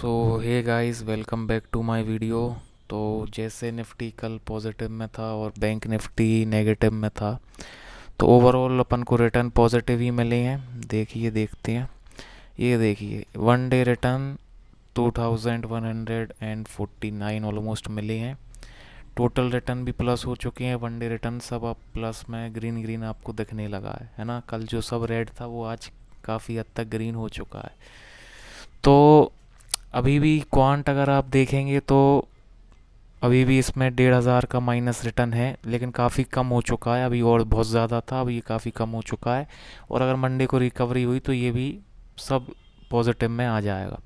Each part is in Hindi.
So hey guys, welcome back to my video. तो जैसे निफ्टी कल पॉजिटिव में था और बैंक निफ्टी नेगेटिव में था, तो ओवरऑल अपन को रिटर्न पॉजिटिव ही मिले हैं। देखिए, देखते हैं। ये देखिए, वन डे रिटर्न 2149 ऑलमोस्ट मिले हैं। टोटल रिटर्न भी प्लस हो चुके हैं। वन डे रिटर्न सब अब प्लस में ग्रीन ग्रीन आपको दिखने लगा है ना। कल जो सब रेड था वो आज काफ़ी हद तक ग्रीन हो चुका है। तो अभी भी क्वांट अगर आप देखेंगे तो अभी भी इसमें 1,500 का माइनस रिटर्न है, लेकिन काफ़ी कम हो चुका है। अभी और बहुत ज़्यादा था, अभी ये काफ़ी कम हो चुका है। और अगर मंडे को रिकवरी हुई तो ये भी सब पॉजिटिव में आ जाएगा।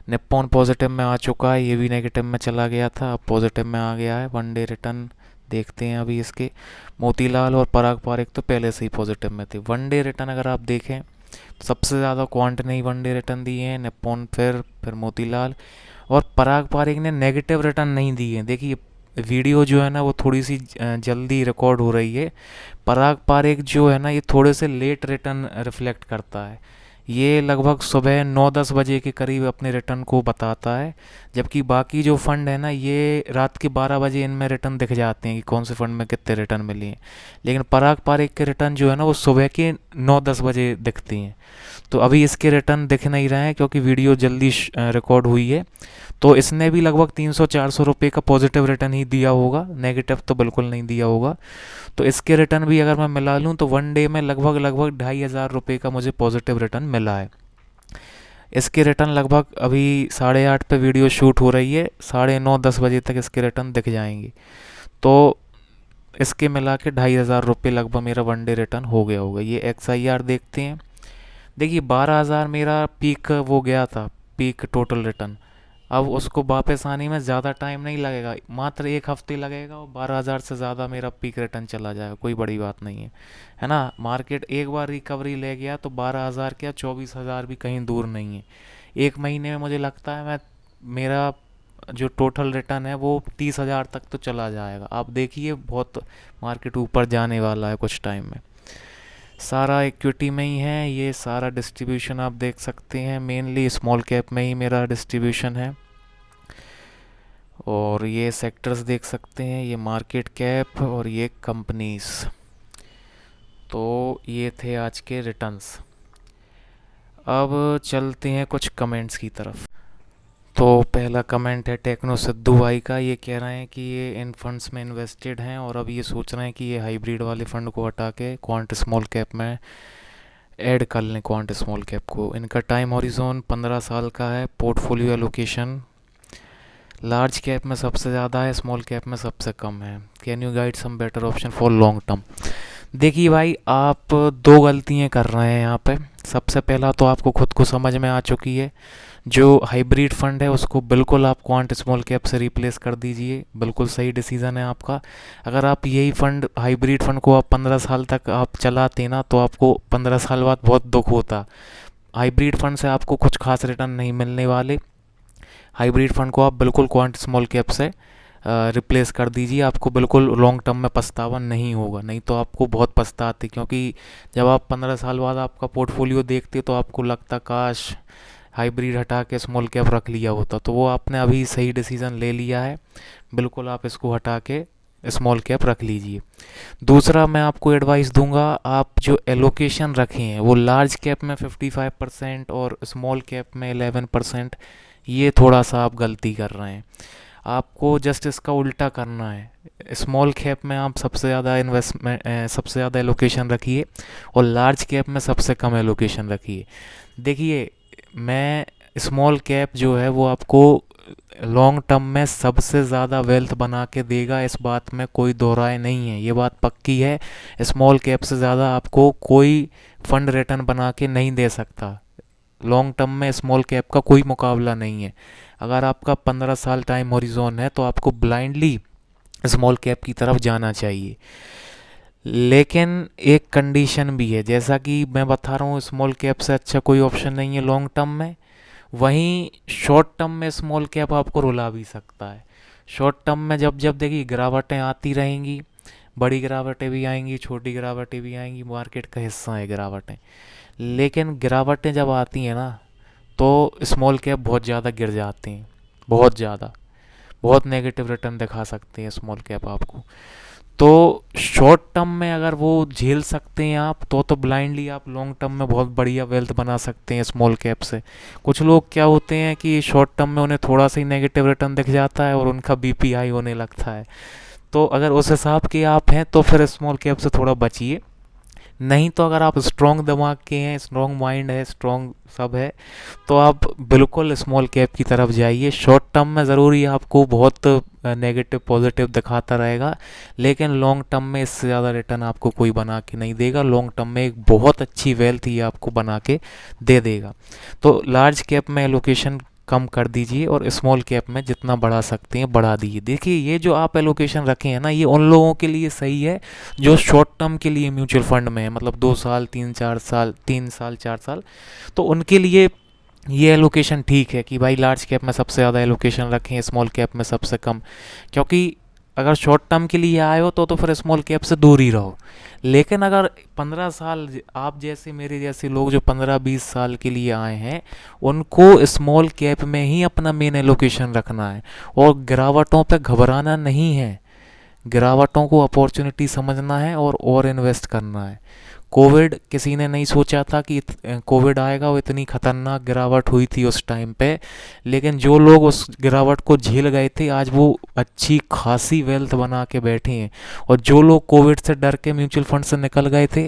निप्पॉन पॉजिटिव में आ चुका है, ये भी नेगेटिव में चला गया था, अब पॉजिटिव में आ गया है। वन डे रिटर्न देखते हैं अभी इसके। मोतीलाल और पराग पारेख तो पहले से ही पॉजिटिव में थे। वन डे रिटर्न अगर आप देखें तो सबसे ज़्यादा क्वांट ने ही वन डे रिटर्न दिए हैं, निप्पॉन फिर मोतीलाल। और पराग पारेख ने नेगेटिव रिटर्न नहीं दिए हैं। देखिए, वीडियो जो है ना वो थोड़ी सी जल्दी रिकॉर्ड हो रही है। पराग पारेख जो है ना ये थोड़े से लेट रिटर्न रिफ्लेक्ट करता है। ये लगभग सुबह 9-10 बजे के करीब अपने रिटर्न को बताता है, जबकि बाकी जो फंड है ना ये रात के 12 बजे इनमें रिटर्न दिख जाते हैं कि कौन से फंड में कितने रिटर्न मिले हैं। लेकिन पराग पारेख के रिटर्न जो है ना वो सुबह के 9-10 बजे दिखती हैं। तो अभी इसके रिटर्न दिख नहीं रहे हैं क्योंकि वीडियो जल्दी रिकॉर्ड हुई है। तो इसने भी लगभग 300-400 रुपये का पॉजिटिव रिटर्न ही दिया होगा, नेगेटिव तो बिल्कुल नहीं दिया होगा। तो इसके रिटर्न भी अगर मैं मिला लूँ तो वन डे में लगभग लगभग 2,500 रुपये का मुझे पॉजिटिव रिटर्न मिला है। इसके रिटर्न लगभग अभी 8:30 पे वीडियो शूट हो रही है, 9:30-10 बजे तक इसके रिटर्न दिख जाएंगे। तो इसके मिला के 2,500 रुपये लगभग मेरा वन डे रिटर्न हो गया होगा। ये XIR देखते हैं। देखिए, 12,000 मेरा पीक वो गया था, पीक टोटल रिटर्न। अब उसको वापस आने में ज़्यादा टाइम नहीं लगेगा, मात्र एक हफ्ते लगेगा और 12,000 से ज़्यादा मेरा पीक रिटर्न चला जाएगा। कोई बड़ी बात नहीं है ना। मार्केट एक बार रिकवरी ले गया तो 12,000 क्या 24,000 भी कहीं दूर नहीं है। एक महीने में मुझे लगता है मैं मेरा जो टोटल रिटर्न है वो 30,000 तक तो चला जाएगा। आप देखिए, बहुत मार्केट ऊपर जाने वाला है कुछ टाइम में। सारा इक्विटी में ही है, ये सारा डिस्ट्रीब्यूशन आप देख सकते हैं। मेनली स्मॉल कैप में ही मेरा डिस्ट्रीब्यूशन है। और ये सेक्टर्स देख सकते हैं, ये मार्केट कैप और ये कंपनीज। तो ये थे आज के रिटर्न्स। अब चलते हैं कुछ कमेंट्स की तरफ। तो पहला कमेंट है टेक्नो सिद्धू भाई का। ये कह रहे हैं कि ये इन फंड्स में इन्वेस्टेड हैं और अब ये सोच रहे हैं कि ये हाइब्रिड वाले फंड को हटा के क्वांट स्मॉल कैप में ऐड कर लें, क्वांट स्मॉल कैप को। इनका टाइम हॉरिजॉन 15 साल का है। पोर्टफोलियो एलोकेशन लार्ज कैप में सबसे ज़्यादा है, स्मॉल कैप में सबसे कम है। Can you guide some better option for long term? देखिए भाई, आप दो गलतियाँ कर रहे हैं यहाँ पे। सबसे पहला तो आपको खुद को समझ में आ चुकी है। जो हाइब्रिड फंड है उसको बिल्कुल आप क्वांट स्मॉल कैप से रिप्लेस कर दीजिए। बिल्कुल सही डिसीज़न है आपका। अगर आप यही फंड हाइब्रिड फंड को आप 15 साल तक आप चलाते ना तो आपको 15 साल बाद बहुत दुख होता। हाइब्रिड फंड से आपको कुछ खास रिटर्न नहीं मिलने वाले। हाइब्रिड फंड को आप बिल्कुल क्वांट स्मॉल कैप से रिप्लेस कर दीजिए। आपको बिल्कुल लॉन्ग टर्म में पछतावा नहीं होगा, नहीं तो आपको बहुत पछताते। क्योंकि जब आप 15 साल बाद आपका पोर्टफोलियो देखते तो आपको लगता काश हाइब्रिड हटा के स्मॉल कैप रख लिया होता। तो वो आपने अभी सही डिसीज़न ले लिया है। बिल्कुल आप इसको हटा के स्मॉल कैप रख लीजिए। दूसरा मैं आपको एडवाइस दूंगा, आप जो एलोकेशन रखे हैं वो लार्ज कैप में 55% और स्मॉल कैप में 11%। ये थोड़ा सा आप गलती कर रहे हैं। आपको जस्ट इसका उल्टा करना है। स्मॉल कैप में आप सबसे ज़्यादा इन्वेस्टमेंट सबसे ज़्यादा एलोकेशन रखिए और लार्ज कैप में सबसे कम एलोकेशन रखिए। देखिए, मैं स्मॉल कैप जो है वो आपको लॉन्ग टर्म में सबसे ज़्यादा वेल्थ बना के देगा, इस बात में कोई दो राय नहीं है, ये बात पक्की है। स्मॉल कैप से ज़्यादा आपको कोई फंड रिटर्न बना के नहीं दे सकता। लॉन्ग टर्म में स्मॉल कैप का कोई मुकाबला नहीं है। अगर आपका 15 साल टाइम हॉरिजॉन है तो आपको ब्लाइंडली स्मॉल कैप की तरफ जाना चाहिए। लेकिन एक कंडीशन भी है, जैसा कि मैं बता रहा हूँ, स्मॉल कैप से अच्छा कोई ऑप्शन नहीं है लॉन्ग टर्म में। वहीं शॉर्ट टर्म में स्मॉल कैप आपको रुला भी सकता है। शॉर्ट टर्म में जब जब देखिए गिरावटें आती रहेंगी, बड़ी गिरावटें भी आएंगी, छोटी गिरावटें भी आएंगी, मार्केट का हिस्सा है गिरावटें। लेकिन गिरावटें जब आती हैं ना तो स्मॉल कैप बहुत ज़्यादा गिर जाते हैं, बहुत ज़्यादा, बहुत नेगेटिव रिटर्न दिखा सकते हैं स्मॉल कैप आपको। तो शॉर्ट टर्म में अगर वो झेल सकते हैं आप, तो ब्लाइंडली आप लॉन्ग टर्म में बहुत बढ़िया वेल्थ बना सकते हैं स्मॉल कैप से। कुछ लोग क्या होते हैं कि शॉर्ट टर्म में उन्हें थोड़ा सा ही नेगेटिव रिटर्न दिख जाता है और उनका बीपी हाई होने लगता है। तो अगर उस हिसाब के आप हैं तो फिर स्मॉल कैप से थोड़ा बचिए। नहीं तो अगर आप स्ट्रॉन्ग दिमाग के हैं, स्ट्रॉन्ग माइंड है, स्ट्रॉन्ग सब है, तो आप बिल्कुल स्मॉल कैप की तरफ जाइए। शॉर्ट टर्म में ज़रूरी आपको बहुत नेगेटिव पॉजिटिव दिखाता रहेगा, लेकिन लॉन्ग टर्म में इससे ज़्यादा रिटर्न आपको कोई बना के नहीं देगा। लॉन्ग टर्म में एक बहुत अच्छी वेल्थ ये आपको बना के दे देगा। तो लार्ज कैप में एलोकेशन कम कर दीजिए और स्मॉल कैप में जितना बढ़ा सकते हैं बढ़ा दीजिए। देखिए, ये जो आप एलोकेशन रखे हैं ना, ये उन लोगों के लिए सही है जो शॉर्ट टर्म के लिए म्यूचुअल फंड में है, मतलब 2 साल 3 4 साल, 3 साल 4 साल। तो उनके लिए ये एलोकेशन ठीक है कि भाई लार्ज कैप में सबसे ज़्यादा एलोकेशन रखें, स्मॉल कैप में सबसे कम। क्योंकि अगर शॉर्ट टर्म के लिए आए हो तो फिर स्मॉल कैप से दूर ही रहो। लेकिन अगर 15 साल, आप जैसे मेरे जैसे लोग जो 15 20 साल के लिए आए हैं, उनको स्मॉल कैप में ही अपना मेन एलोकेशन रखना है और गिरावटों पे घबराना नहीं है। गिरावटों को अपॉर्चुनिटी समझना है और इन्वेस्ट करना है। कोविड किसी ने नहीं सोचा था कि कोविड आएगा, वो इतनी खतरनाक गिरावट हुई थी उस टाइम पे। लेकिन जो लोग उस गिरावट को झेल गए थे, आज वो अच्छी खासी वेल्थ बना के बैठे हैं। और जो लोग कोविड से डर के म्यूचुअल फंड से निकल गए थे,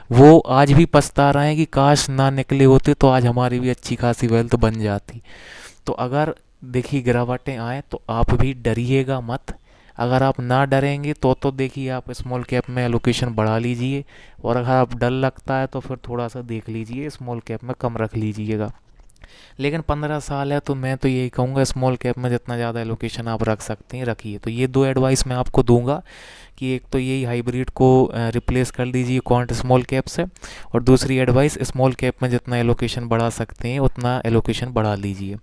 वो आज भी पछता रहे हैं कि काश ना निकले होते तो आज हमारी भी अच्छी खासी वेल्थ बन जाती। तो अगर देखिए गिरावटें आए तो आप भी डरिएगा मत। अगर आप ना डरेंगे तो देखिए आप स्मॉल कैप में एलोकेशन बढ़ा लीजिए, और अगर आप डर लगता है तो फिर थोड़ा सा देख लीजिए, स्मॉल कैप में कम रख लीजिएगा। लेकिन 15 साल है तो मैं तो यही कहूँगा स्मॉल कैप में जितना ज़्यादा एलोकेशन आप रख सकते हैं रखिए। तो ये दो एडवाइस मैं आपको दूंगा कि एक तो यही हाइब्रिड को रिप्लेस कर दीजिए क्वांट स्मॉल कैप से, और दूसरी एडवाइस स्मॉल कैप में जितना एलोकेशन बढ़ा सकते हैं उतना एलोकेशन बढ़ा लीजिए।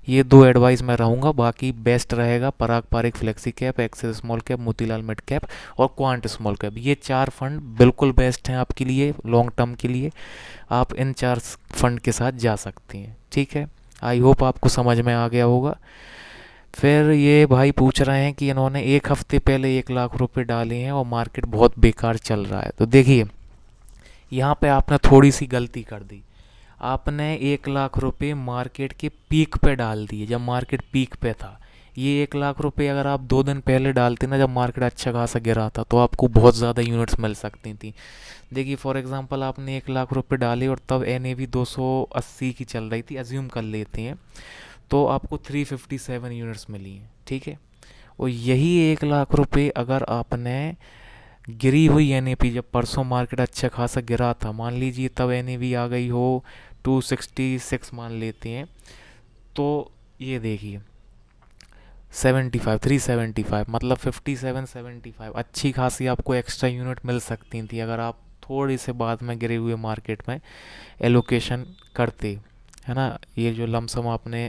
ये दो एडवाइस मैं रहूँगा। बाकी बेस्ट रहेगा Parag Parikh flexi cap, Axis small cap, Motilal mid cap और क्वांट स्मॉल कैप। ये 4 फंड बिल्कुल बेस्ट हैं आपके लिए लॉन्ग टर्म के लिए। आप इन 4 फंड के साथ जा सकती हैं। ठीक है, आई होप आपको समझ में आ गया होगा। फिर ये भाई पूछ रहे हैं कि इन्होंने 1 हफ्ते पहले 1 लाख रुपए डाले हैं और मार्केट बहुत बेकार चल रहा है। तो देखिए, यहाँ पे आपने थोड़ी सी गलती कर दी। आपने 1 लाख रुपए मार्केट के पीक पे डाल दिए, जब मार्केट पीक पे था। ये 1 लाख रुपए अगर आप 2 दिन पहले डालते ना, जब मार्केट अच्छा खासा गिरा था, तो आपको बहुत ज़्यादा यूनिट्स मिल सकती थी। देखिए फॉर एग्जांपल आपने 1 लाख रुपए डाले और तब NAV 280 की चल रही थी, अज्यूम कर लेते हैं, तो आपको 357 यूनिट्स मिली हैं। ठीक है, और यही 1 लाख रुपए अगर आपने गिरी हुई NAV, जब परसों मार्केट अच्छा खासा गिरा था, मान लीजिए तब NAV आ गई हो 266 मान लेते हैं, तो ये देखिए 375 मतलब 57 75 अच्छी खासी आपको एक्स्ट्रा यूनिट मिल सकती थी अगर आप थोड़ी से बाद में गिरे हुए मार्केट में एलोकेशन करते, है ना। ये जो लमसम आपने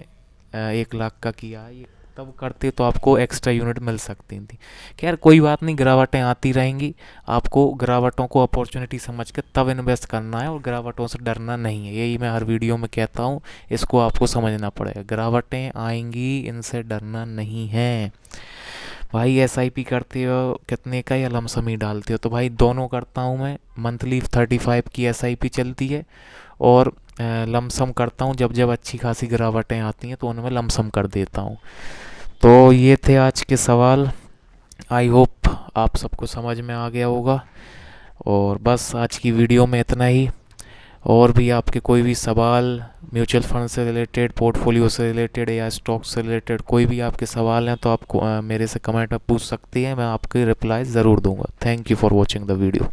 1 लाख का किया, ये तब करते तो आपको एक्स्ट्रा यूनिट मिल सकती थी। खैर कोई बात नहीं, गिरावटें आती रहेंगी। आपको गिरावटों को अपॉर्चुनिटी समझ के तब इन्वेस्ट करना है और गिरावटों से डरना नहीं है। यही मैं हर वीडियो में कहता हूँ, इसको आपको समझना पड़ेगा। गिरावटें आएंगी, इनसे डरना नहीं है। भाई SIP करते हो कितने का या लमसम ही डालते हो? तो भाई दोनों करता हूँ मैं। मंथली 35 की SIP चलती है और लमसम करता हूँ। जब जब अच्छी खासी गिरावटें आती हैं तो उनमें लमसम कर देता हूँ। तो ये थे आज के सवाल। आई होप आप सबको समझ में आ गया होगा। और बस आज की वीडियो में इतना ही। और भी आपके कोई भी सवाल म्यूचुअल फंड से रिलेटेड, पोर्टफोलियो से रिलेटेड या स्टॉक से रिलेटेड कोई भी आपके सवाल हैं तो आपको मेरे से कमेंट में पूछ सकती हैं। मैं आपके रिप्लाई ज़रूर दूंगा। Thank you for watching the video.